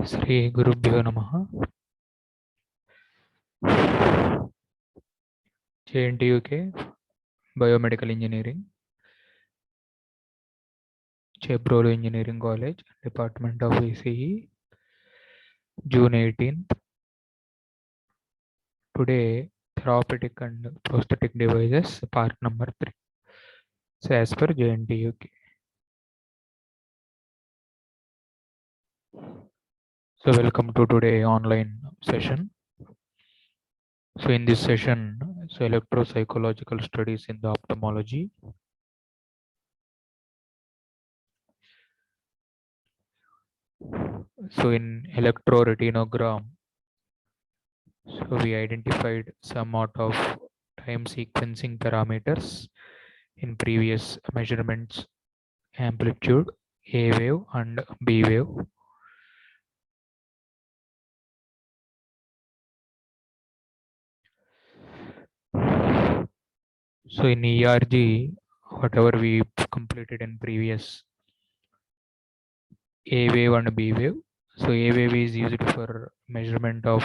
श्री गुरुभ्यो नमः। JNTU के biomedical engineering, Chebrolu engineering college, department of ECE, June 18th. Today, therapeutic and prosthetic devices, part number 3. So, as per JNTU के. So, welcome to today online session. So, in this session, so electropsychological studies in the ophthalmology. So, in electroretinogram, so we identified somewhat of time sequencing parameters in previous measurements: amplitude, A wave and B wave. So in ERG, whatever we completed in previous, A wave and B wave. So A wave is used for measurement of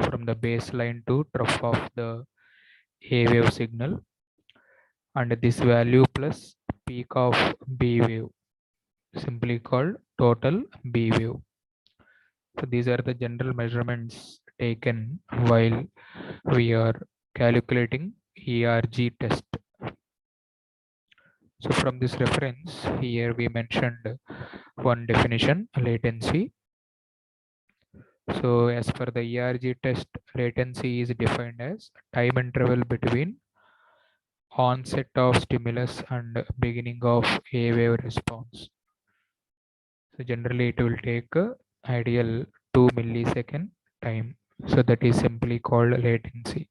from the baseline to trough of the A wave signal, and this value plus peak of B wave, simply called total B wave. So these are the general measurements taken while we are calculating ERG test. So from this reference, here we mentioned one definition, latency. So as per the ERG test, latency is defined as time interval between onset of stimulus and beginning of A wave response. So generally it will take ideal 2 millisecond time. So that is simply called latency.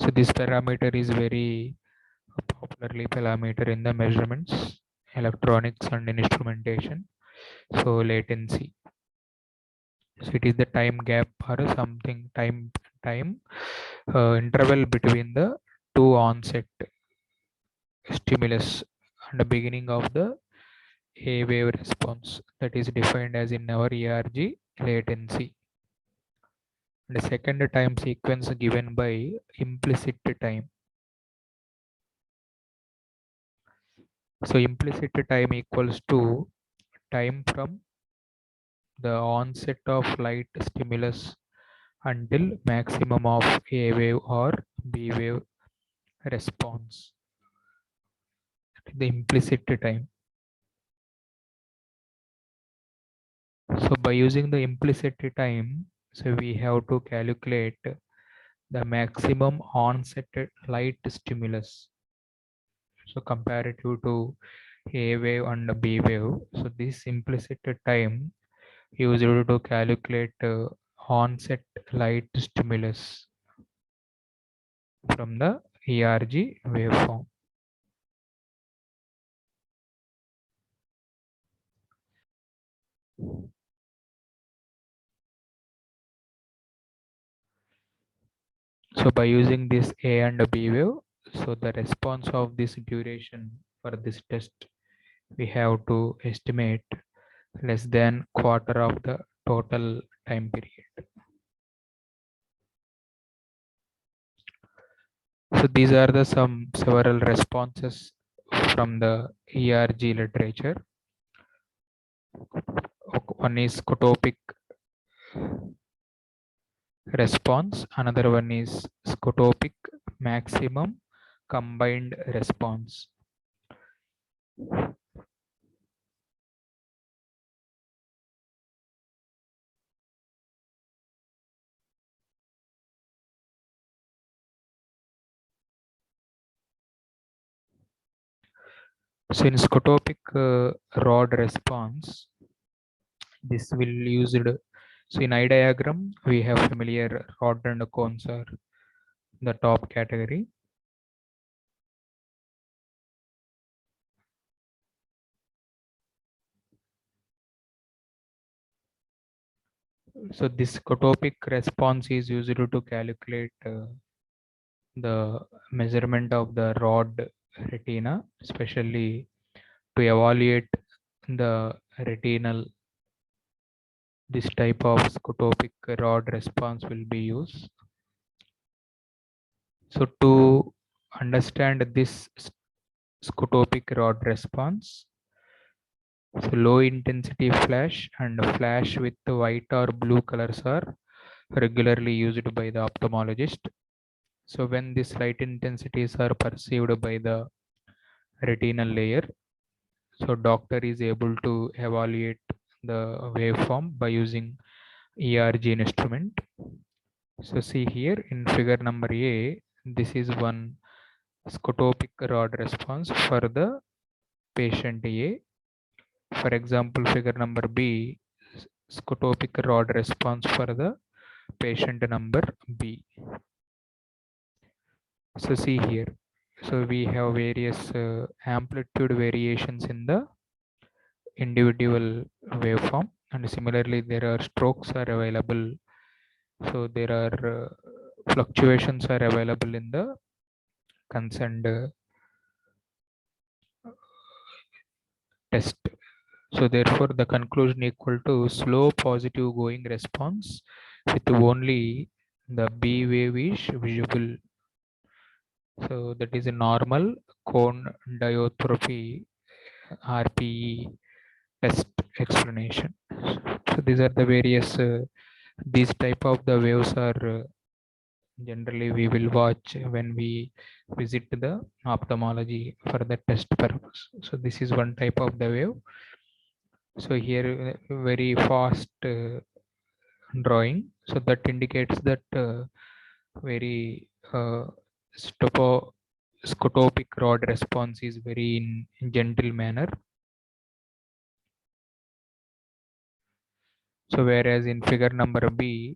So this parameter is very popularly parameter in the measurements, electronics and instrumentation. So latency. So it is the time gap or something time interval between the two onset stimulus and the beginning of the A wave response, that is defined as in our ERG latency. And the second time sequence given by implicit time. So implicit time equals to time from the onset of light stimulus until maximum of A wave or B wave response. The implicit time. So by using the implicit time, so we have to calculate the maximum onset light stimulus. So comparative to A wave and B wave. So this implicit time used to calculate onset light stimulus from the ERG waveform. So by using this A and B wave, so the response of this duration for this test, we have to estimate less than quarter of the total time period. So these are the several responses from the ERG literature. One is scotopic response, another one is scotopic maximum combined response. So in scotopic rod response, this will used. So in eye diagram, we have familiar rod and cones are the top category. So this scotopic response is used to calculate the measurement of the rod retina, especially to evaluate the retinal this type of scotopic rod response will be used. So to understand this scotopic rod response, so low intensity flash and flash with white or blue colors are regularly used by the ophthalmologist. So when these light intensities are perceived by the retinal layer, so doctor is able to evaluate the waveform by using ERG instrument. So see here in figure number A, this is one scotopic rod response for the patient A. For example, figure number B, scotopic rod response for the patient number B. So see here, so we have various amplitude variations in the individual waveform, and similarly there are strokes are available. So there are fluctuations are available in the concerned test. So therefore the conclusion equal to slow positive going response with only the B wave is visible. So that is a normal cone diotropy RPE test explanation. So these are the various these type of the waves are generally we will watch when we visit the ophthalmology for the test purpose. So this is one type of the wave. So here very fast drawing, so that indicates that very scotopic rod response is very in gentle manner. So whereas in figure number B,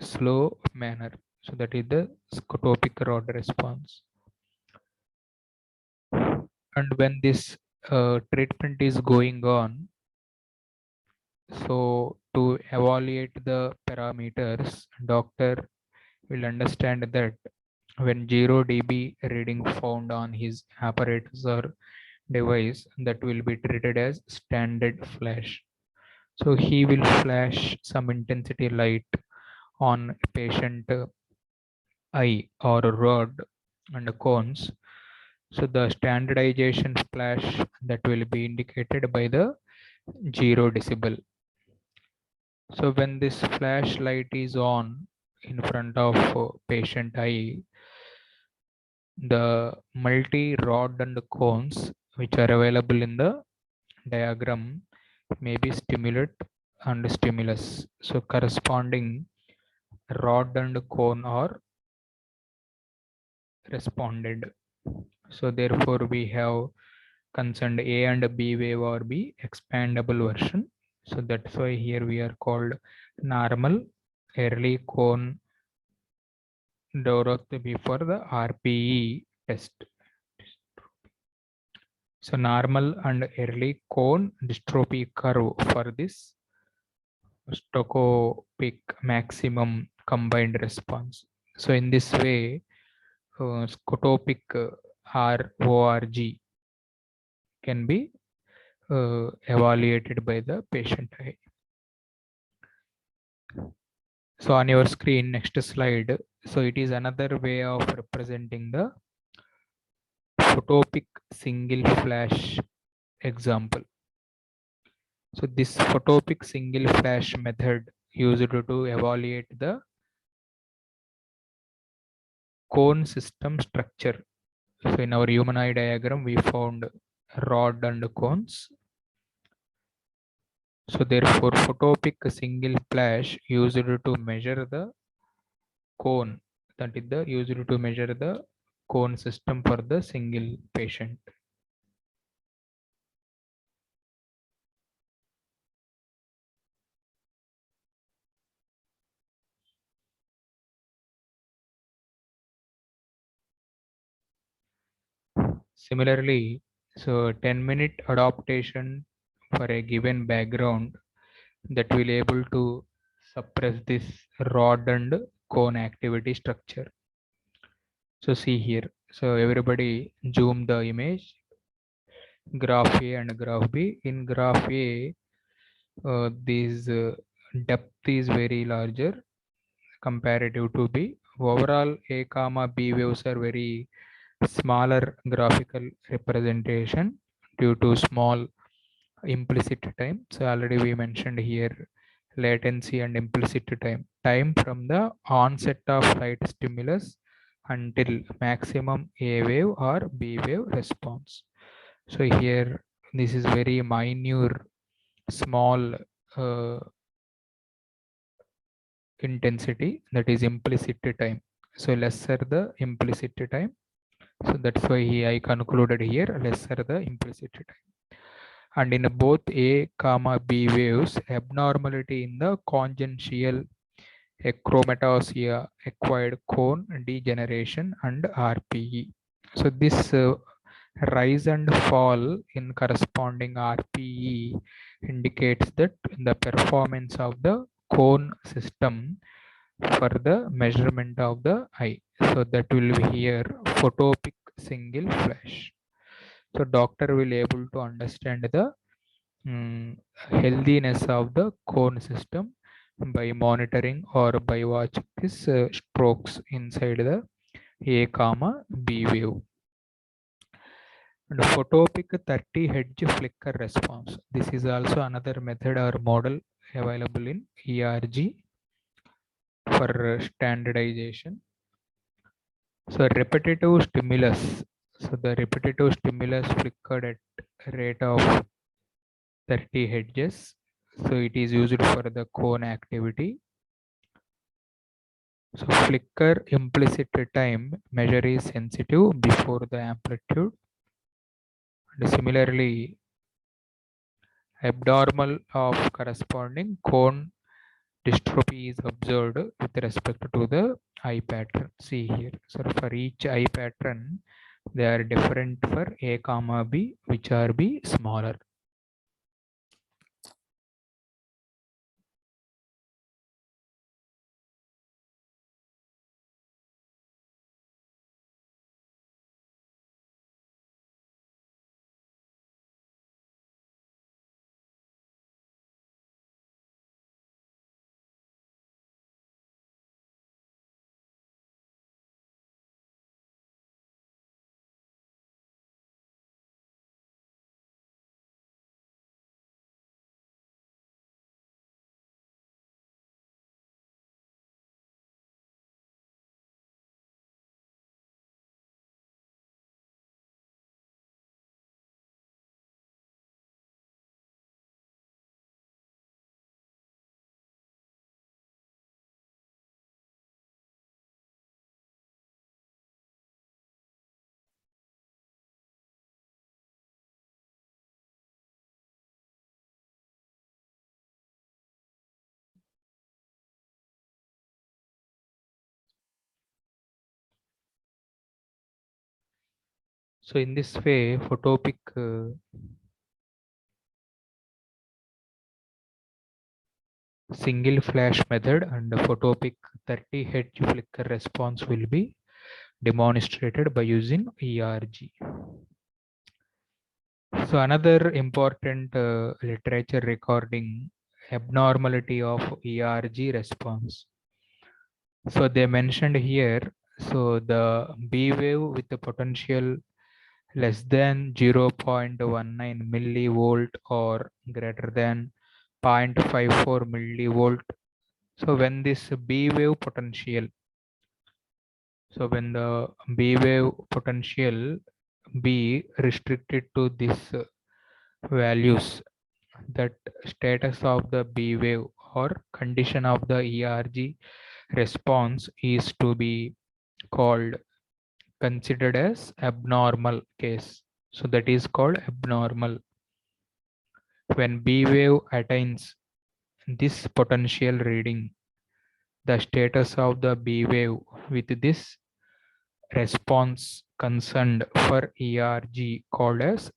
slow manner, so that is the scotopic rod response. And when this treatment is going on, so to evaluate the parameters, doctor will understand that when 0 dB reading found on his apparatus or device, that will be treated as standard flash. So he will flash some intensity light on patient eye or rod and cones. So the standardization flash that will be indicated by the 0 decibel. So when this flashlight is on in front of patient eye, the multi-rod and cones which are available in the diagram may be stimulate and stimulus. So corresponding rod and cone are responded. So therefore we have concerned A and B wave or B expandable version. So that's why here we are called normal early cone Dorothy for the RPE test. So normal and early cone dystrophy curve for this stochopic maximum combined response. So in this way, scotopic RORG can be evaluated by the patient eye. So on your screen, next slide. So it is another way of representing the photopic single flash example. So this photopic single flash method used to evaluate the cone system structure. So in our human eye diagram, we found rod and cones. So therefore, photopic single flash used to measure the cone, that is the used to measure the cone system for the single patient. Similarly, so 10-minute adaptation for a given background that will able to suppress this rod and cone activity structure. So see here, so everybody zoom the image, graph A and graph B. In graph A, these depth is very larger comparative to B. Overall, A comma B waves are very smaller graphical representation due to small implicit time. So already we mentioned here latency and implicit time. Time from the onset of light stimulus until maximum A wave or B wave response. So here this is very minute, small intensity, that is implicit time. So lesser the implicit time. So that's why I concluded here lesser the implicit time. And in both A comma B waves, abnormality in the congenital achromatopsia, acquired cone degeneration, and RPE. So this rise and fall in corresponding RPE indicates that the performance of the cone system for the measurement of the eye. So that will be here photopic single flash. So doctor will able to understand the healthiness of the cone system by monitoring or by watching these strokes inside the A comma B wave. And photopic 30 Hz flicker response. This is also another method or model available in ERG for standardization. So repetitive stimulus. So the repetitive stimulus flickered at rate of 30 Hz. So it is used for the cone activity. So flicker implicit time measure is sensitive before the amplitude. And similarly, abnormal of corresponding cone dystrophy is observed with respect to the eye pattern. See here. So for each eye pattern, they are different for A comma B, which are B smaller. So in this way, photopic single flash method and photopic 30 Hz flicker response will be demonstrated by using ERG. So another important literature recording abnormality of ERG response. So they mentioned here, so the B wave with the potential less than 0.19 millivolt or greater than 0.54 millivolt. So when this B wave potential, so when the B wave potential be restricted to this values, that status of the B wave or condition of the ERG response is to be called considered as abnormal case. So that is called abnormal. When B wave attains this potential reading, the status of the B wave with this response concerned for ERG called as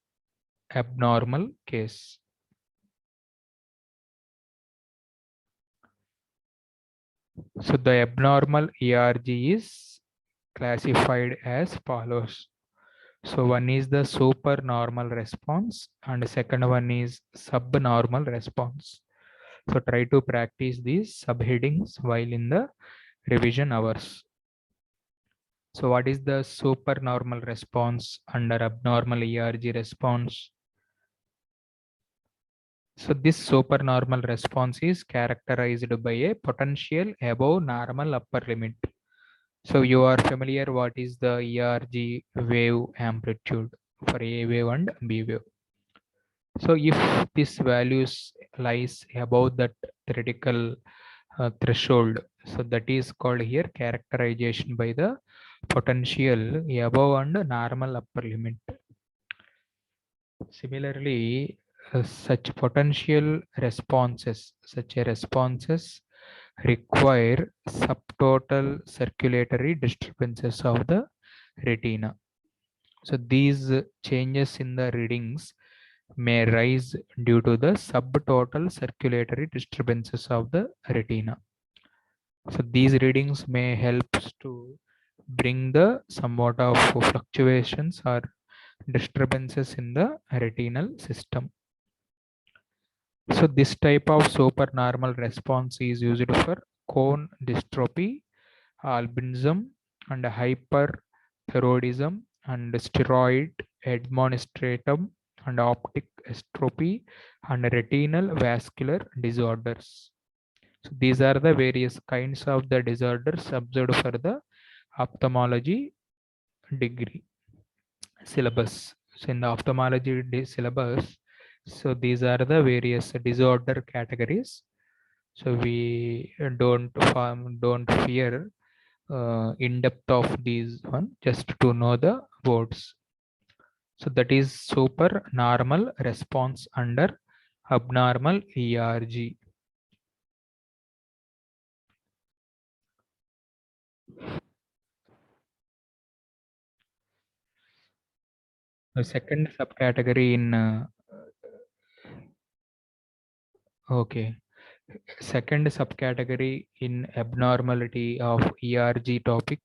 abnormal case. So the abnormal ERG is classified as follows. So one is the supernormal response and the second one is subnormal response. So try to practice these subheadings while in the revision hours. So what is the supernormal response under abnormal ERG response? So this supernormal response is characterized by a potential above normal upper limit. So you are familiar what is the ERG wave amplitude for A wave and B wave. So if this values lies above that theoretical threshold, so that is called here characterization by the potential above and normal upper limit. Similarly, such potential responses, require subtotal circulatory disturbances of the retina. So these changes in the readings may rise due to the subtotal circulatory disturbances of the retina. So these readings may help to bring the somewhat of fluctuations or disturbances in the retinal system. So this type of supernormal response is used for cone dystrophy, albinism, and hyperthyroidism, and steroid administratum, and optic atrophy, and retinal vascular disorders. So these are the various kinds of the disorders observed for the ophthalmology degree syllabus. So in the ophthalmology syllabus, so these are the various disorder categories. So we don't fear in depth of these one, just to know the words. So that is super normal response under abnormal ERG. The second subcategory in okay. Second subcategory in abnormality of ERG topic,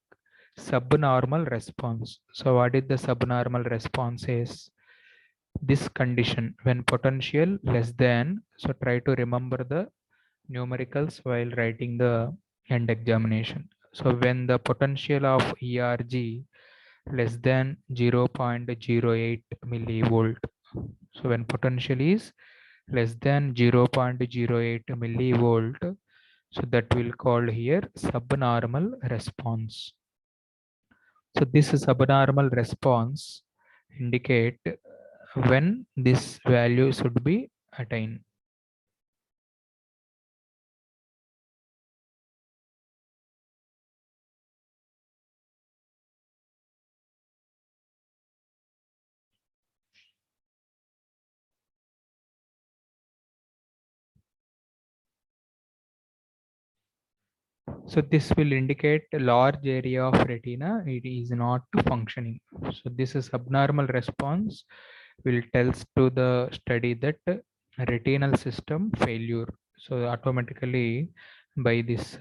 subnormal response. So what is the subnormal response is this condition when potential less than, so try to remember the numericals while writing the end examination. So when the potential of ERG less than 0.08 millivolt, so when potential is less than 0.08 millivolt, so that will call here subnormal response. So this subnormal response indicate when this value should be attained. So this will indicate a large area of retina, it is not functioning. So this is abnormal response will tells to the study that retinal system failure. So automatically by this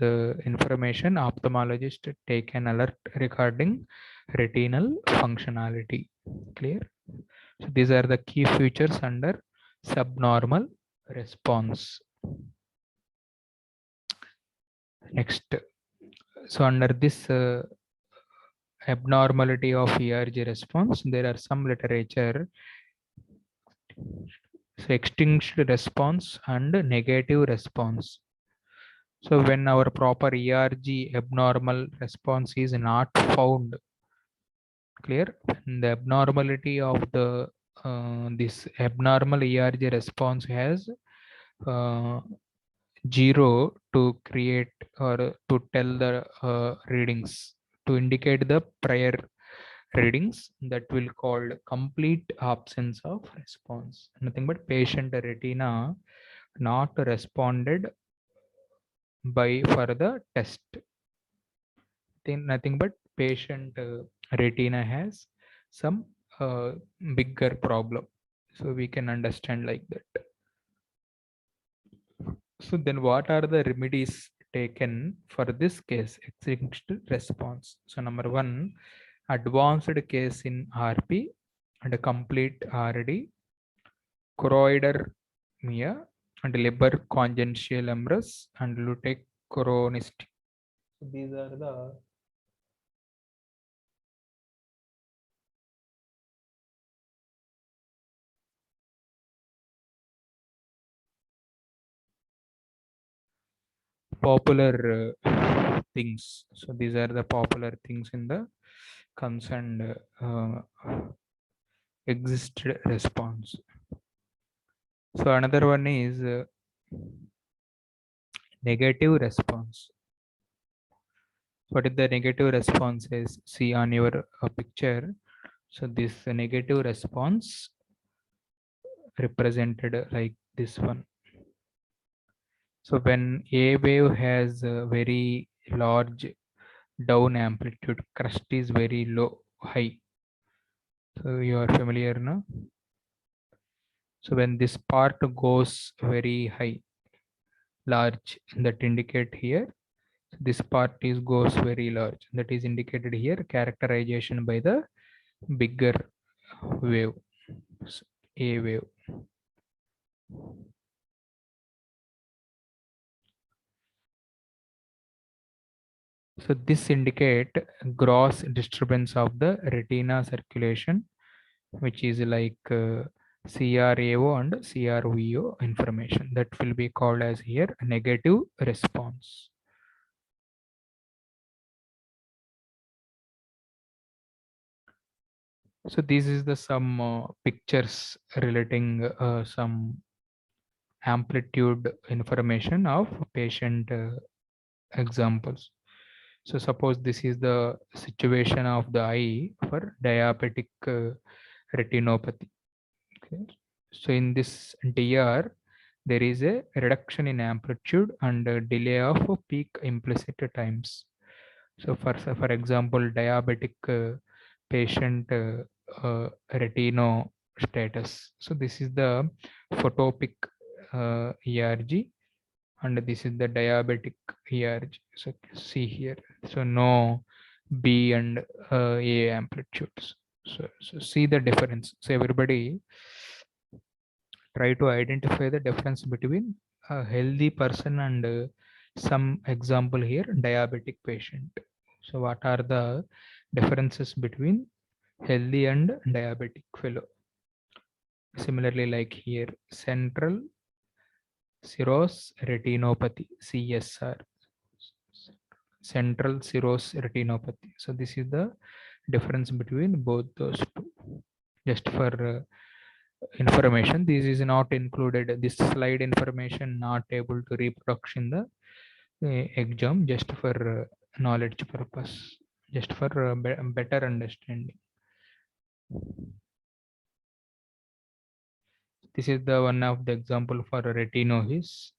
information, ophthalmologist take an alert regarding retinal functionality. Clear? So these are the key features under subnormal response. Next, so under this abnormality of ERG response, there are some literature, so extinct response and negative response. So when our proper ERG abnormal response is not found, clear, and the abnormality of the this abnormal ERG response has uh, 0 to create or to tell the readings to indicate the prior readings, that will called complete absence of response, nothing but patient retina not responded by for the test, then nothing but patient retina has some bigger problem, so we can understand like that. So then what are the remedies taken for this case, extinct response? So number one, advanced case in RP and a complete RD, choroidermia and Leber congenital embrus and Lute chronicity. So these are the popular things. So these are the popular things in the concerned existed response. So another one is negative response. What is the negative response is? See on your picture. So this negative response represented like this one. So when A wave has a very large down amplitude, crest is very low, high. So you are familiar now. So when this part goes very high, large, that indicate here, this part is goes very large. That is indicated here, characterization by the bigger wave, A wave. So this indicate gross disturbance of the retina circulation, which is like CRAO and CRVO information that will be called as here negative response. So this is the some pictures relating some amplitude information of patient examples. So suppose this is the situation of the eye for diabetic retinopathy. Okay. So in this DR, there is a reduction in amplitude and a delay of peak implicit times. So for example, diabetic patient retino status. So this is the photopic ERG and this is the diabetic ERG. So see here. So no B and A amplitudes. So see the difference. So everybody try to identify the difference between a healthy person and some example here diabetic patient. So what are the differences between healthy and diabetic fellow? Similarly, like here, central serous retinopathy, CSR, central serous retinopathy. So this is the difference between both those two. Just for information, this is not included. This slide information not able to reproduce in the exam, just for knowledge purpose, just for better understanding. This is the one of the example for retinosis,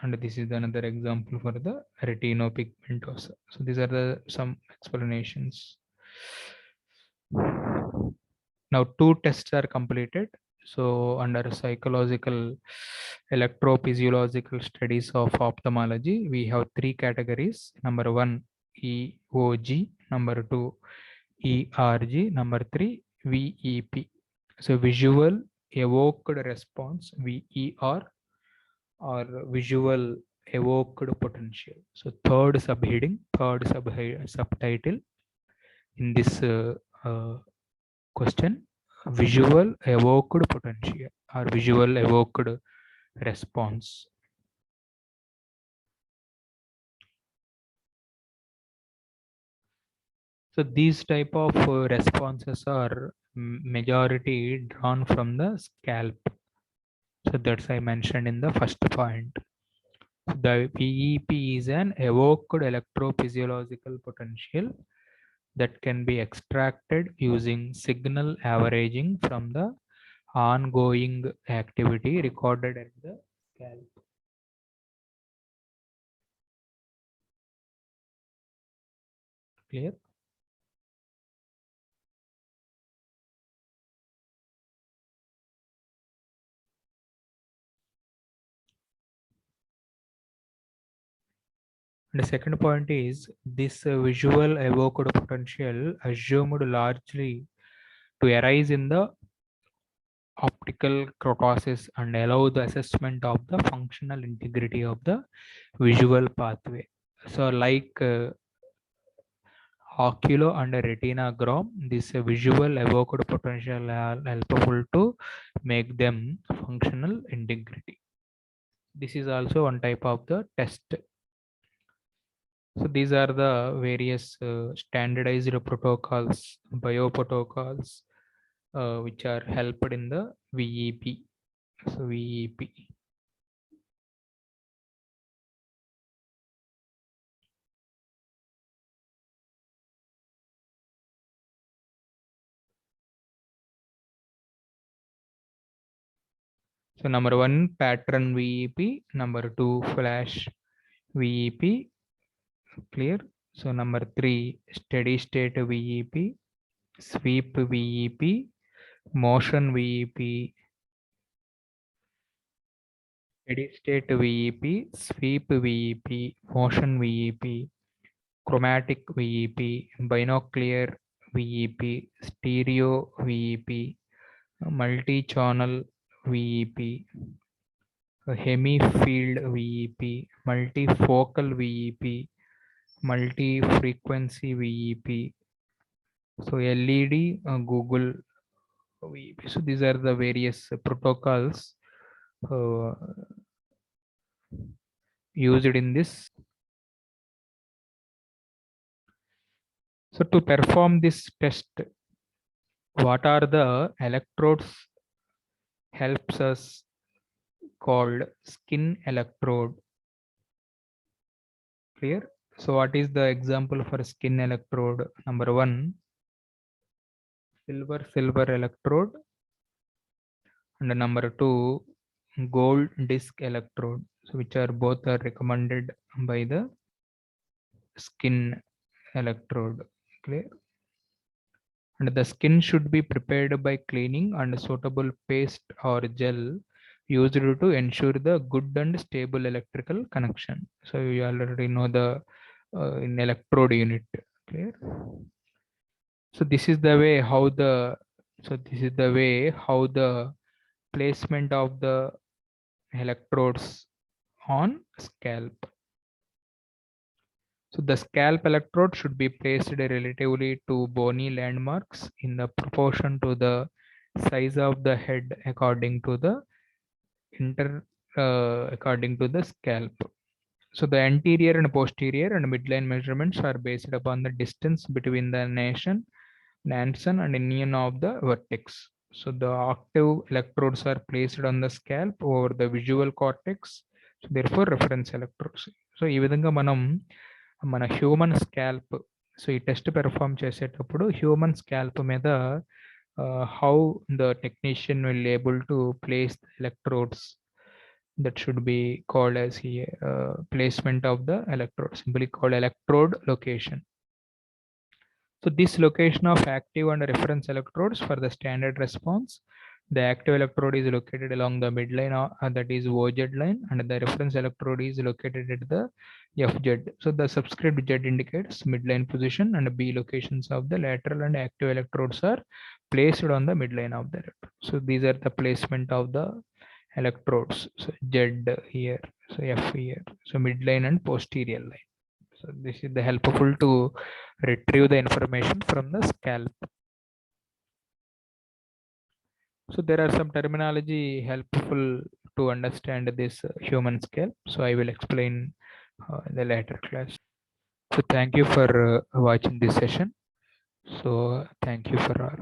and this is another example for the retinopigmentosa. So these are the some explanations. Now two tests are completed. So under psychological electrophysiological studies of ophthalmology, we have three categories. Number one, EOG. Number two, ERG. Number three, VEP. So visual evoked response, VER, or visual evoked potential. So third subheading, third subtitle in this question, visual evoked potential or visual evoked response. So these type of responses are majority drawn from the scalp. So that's I mentioned in the first point. The VEP is an evoked electrophysiological potential that can be extracted using signal averaging from the ongoing activity recorded at the scalp. Clear? And the second point is this visual evoked potential assumed largely to arise in the optical process and allow the assessment of the functional integrity of the visual pathway. So like oculo and retinagram, this visual evoked potential are helpful to make them functional integrity. This is also one type of the test. So these are the various standardized protocols, bioprotocols, which are helped in the VEP. So VEP. So number one, pattern VEP. Number two, flash VEP. Clear. So number three, steady state VEP, sweep VEP, motion VEP, steady state VEP, sweep VEP, motion VEP, chromatic VEP, binocular VEP, stereo VEP, multi-channel VEP, hemi-field VEP, multifocal VEP, multi-frequency VEP, so LED, Google VEP. So these are the various protocols used in this. So to perform this test, what are the electrodes helps us called skin electrode? Clear? So what is the example for skin electrode? Number one, silver electrode, and number two, gold disc electrode. So which are both are recommended by the skin electrode. Clear? And the skin should be prepared by cleaning and suitable paste or gel used to ensure the good and stable electrical connection. So you already know the in electrode unit. Clear? So this is the way how the placement of the electrodes on scalp. So the scalp electrode should be placed relatively to bony landmarks in the proportion to the size of the head according to the scalp. So the anterior and posterior and midline measurements are based upon the distance between the Nansen and union of the vertex. So the octave electrodes are placed on the scalp over the visual cortex. So therefore reference electrodes. So ఈ విధంగా మనం మన human scalp, so ఈ test perform చేసేటప్పుడు human scalp మీద how the technician will able to place the electrodes, that should be called as here placement of the electrode, simply called electrode location. So this location of active and reference electrodes for the standard response, the active electrode is located along the midline, that is OZ line, and the reference electrode is located at the FZ. So the subscript Z indicates midline position, and B locations of the lateral and active electrodes are placed on the midline of the electrode. So these are the placement of the electrodes. So Z here, so F here, so midline and posterior line. So this is the helpful to retrieve the information from the scalp. So there are some terminology helpful to understand this human scalp. So I will explain in the later class. So thank you for watching this session. So thank you for all.